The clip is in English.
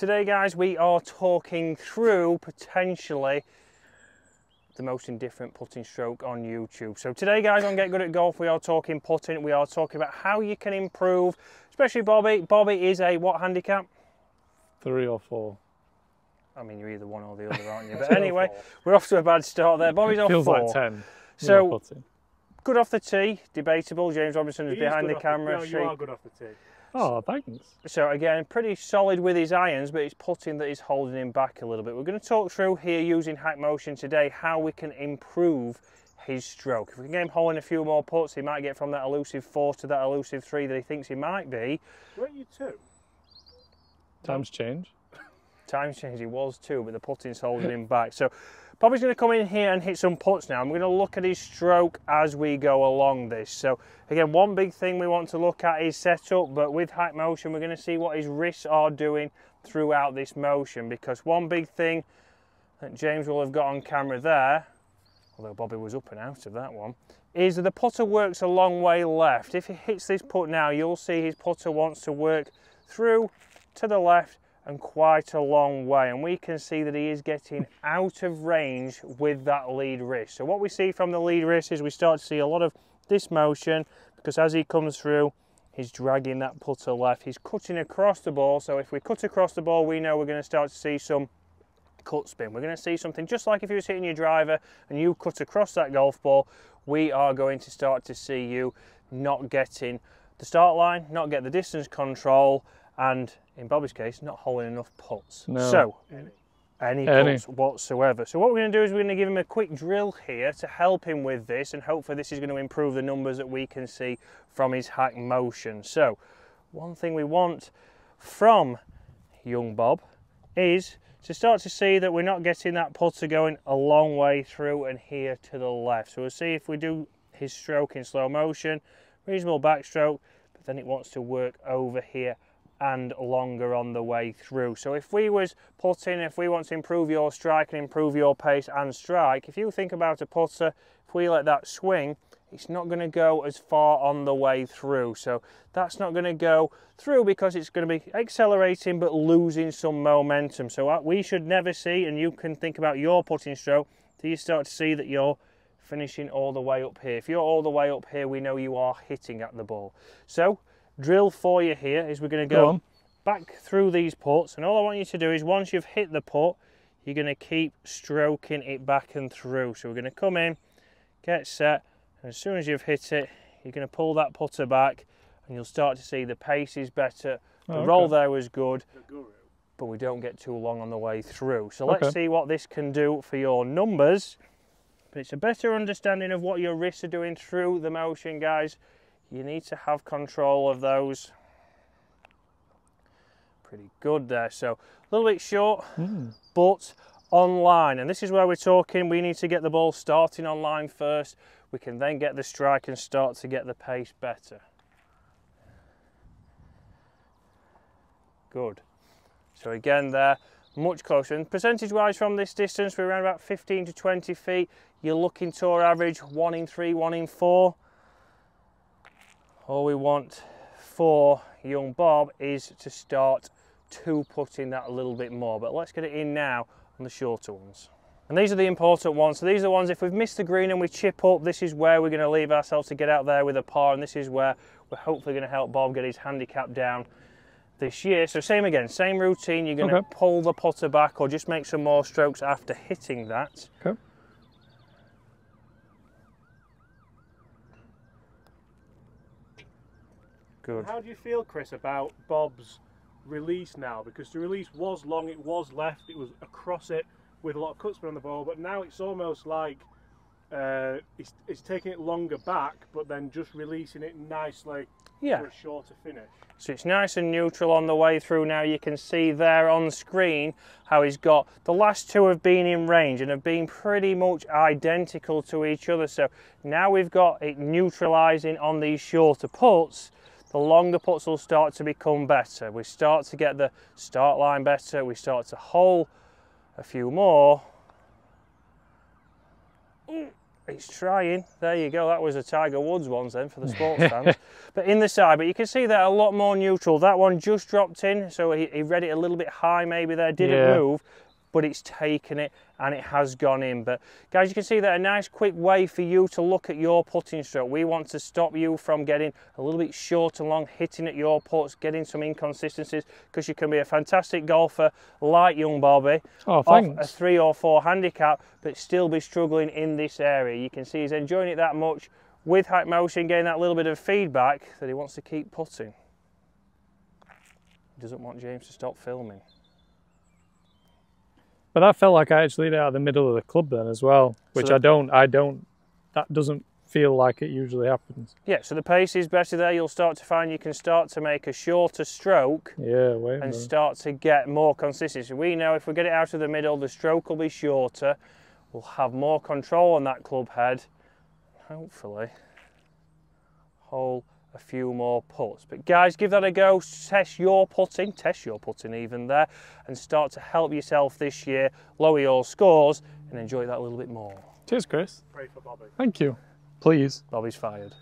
Today guys, we are talking through potentially the most indifferent putting stroke on YouTube. So today guys on Get Good at Golf, we are talking putting, we are talking about how you can improve, especially Bobby. Bobby is a what handicap? 3 or 4. I mean, you're either one or the other, aren't you? But anyway, we're off to a bad start there. Bobby's off 4. Feels like 10. So, good off the tee, debatable. James Robinson is behind the camera. No, you are good off the tee. Oh, thanks. So again, pretty solid with his irons, but it's putting that is holding him back a little bit. We're going to talk through here using hack motion today how we can improve his stroke. If we can get him holding a few more putts, he might get from that elusive 4 to that elusive 3 that he thinks he might be. Weren't you 2? Times change. Times change, he was 2, but the putting's holding him back. So Bobby's going to come in here and hit some putts now. I'm going to look at his stroke as we go along this. So again, one big thing we want to look at is setup, but with hack motion, we're going to see what his wrists are doing throughout this motion, because one big thing that James will have got on camera there, although Bobby was up and out of that one, is that the putter works a long way left. If he hits this putt now, you'll see his putter wants to work through to the left and quite a long way, and we can see that he is getting out of range with that lead wrist. So what we see from the lead wrist is we start to see a lot of this motion, because as he comes through, he's dragging that putter left. He's cutting across the ball, so if we cut across the ball, we know we're going to start to see some cut spin. We're going to see something just like if you were hitting your driver and you cut across that golf ball, we are going to start to see you not getting the start line, not get the distance control, and in Bobby's case, not holding enough putts. No. So, any putts whatsoever. So what we're going to do is we're going to give him a quick drill here to help him with this, and hopefully this is going to improve the numbers that we can see from his hack motion. So, one thing we want from young Bob is to start to see that we're not getting that putter going a long way through and here to the left. So we'll see if we do his stroke in slow motion, reasonable backstroke, but then it wants to work over here and longer on the way through. So if we was putting, if we want to improve your strike and improve your pace and strike, if you think about a putter, if we let that swing, it's not going to go as far on the way through. So that's not going to go through because it's going to be accelerating but losing some momentum. So we should never see, and you can think about your putting stroke, till you start to see that you're finishing all the way up here. If you're all the way up here, we know you are hitting at the ball. So drill for you here is we're going to go back through these putts, and all I want you to do is once you've hit the putt, you're going to keep stroking it back and through. So we're going to come in, get set, and as soon as you've hit it, you're going to pull that putter back and you'll start to see the pace is better. The roll there was good, but we don't get too long on the way through. So let's see what this can do for your numbers. But it's a better understanding of what your wrists are doing through the motion, guys. You need to have control of those. Pretty good there. So a little bit short, but online. And this is where we're talking. We need to get the ball starting online first. We can then get the strike and start to get the pace better. Good. So again there, much closer. And percentage-wise from this distance, we're around about 15 to 20 feet. You're looking to our average 1 in 3, 1 in 4. All we want for young Bob is to start putting that a little bit more, but let's get it in now on the shorter ones. And these are the important ones. So these are the ones, if we've missed the green and we chip up, this is where we're going to leave ourselves to get out there with a par, and this is where we're hopefully going to help Bob get his handicap down this year. So same again, same routine. You're going to pull the putter back or just make some more strokes after hitting that. Good. How do you feel, Chris, about Bob's release now? Because the release was long, it was left, it was across it with a lot of cut spin on the ball, but now it's almost like it's taking it longer back, but then just releasing it nicely for a shorter finish. So it's nice and neutral on the way through now. You can see there on screen how he's got, the last two have been in range and have been pretty much identical to each other. So now we've got it neutralising on these shorter putts. The longer putts will start to become better. We start to get the start line better. We start to hole a few more. It's trying. There you go. That was a Tiger Woods ones then for the sports fans. But in the side, but you can see that a lot more neutral. That one just dropped in, so he read it a little bit high maybe there. Didn't move, but it's taken it and it has gone in. But guys, you can see that a nice quick way for you to look at your putting stroke. We want to stop you from getting a little bit short and long, hitting at your putts, getting some inconsistencies, because you can be a fantastic golfer like young Bobby, off a 3 or 4 handicap, but still be struggling in this area. You can see he's enjoying it that much with Hack Motion, getting that little bit of feedback that he wants to keep putting. He doesn't want James to stop filming. But I felt like I actually hit it out of the middle of the club then as well, which so that doesn't feel like it usually happens. Yeah, so the pace is better there. You'll start to find you can start to make a shorter stroke and start to get more consistency. We know if we get it out of the middle, the stroke will be shorter. We'll have more control on that club head. Hopefully, hole a few more putts. But guys, give that a go. Test your putting even there, and start to help yourself this year. Lower your scores and enjoy that a little bit more. Cheers, Chris. Pray for Bobby. Thank you. Please. Bobby's fired.